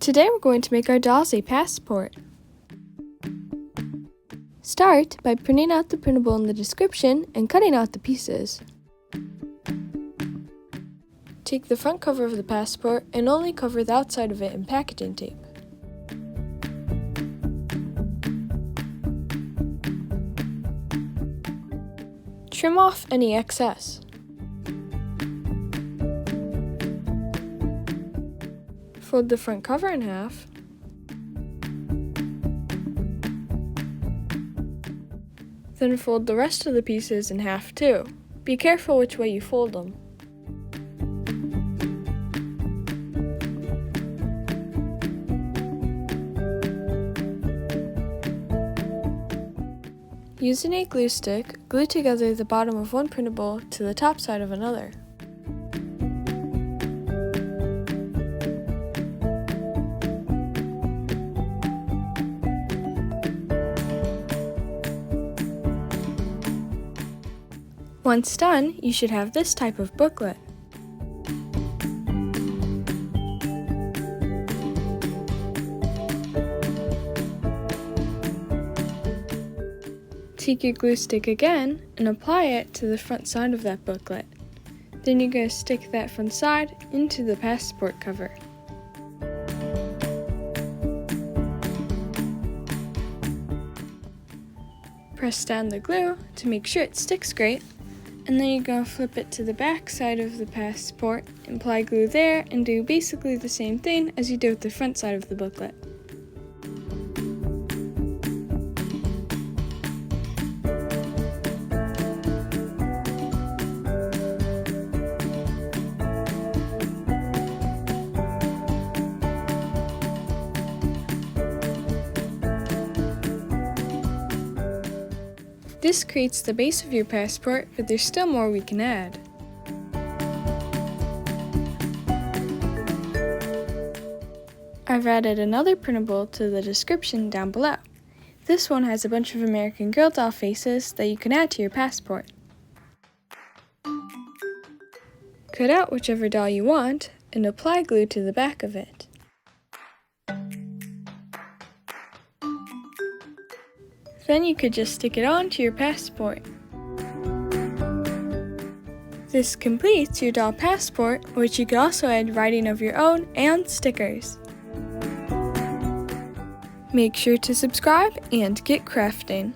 Today we're going to make our dolls a passport. Start by printing out the printable in the description and cutting out the pieces. Take the front cover of the passport and only cover the outside of it in packaging tape. Trim off any excess. Fold the front cover in half. Then fold the rest of the pieces in half too. Be careful which way you fold them. Using a glue stick, glue together the bottom of one printable to the top side of another. Once done, you should have this type of booklet. Take your glue stick again and apply it to the front side of that booklet. Then you're going to stick that front side into the passport cover. Press down the glue to make sure it sticks great, and then you're going to flip it to the back side of the passport, apply glue there, and do basically the same thing as you did with the front side of the booklet. This creates the base of your passport, but there's still more we can add. I've added another printable to the description down below. This one has a bunch of American Girl doll faces that you can add to your passport. Cut out whichever doll you want and apply glue to the back of it. Then you could just stick it onto your passport. This completes your doll passport, which you could also add writing of your own and stickers. Make sure to subscribe and get crafting.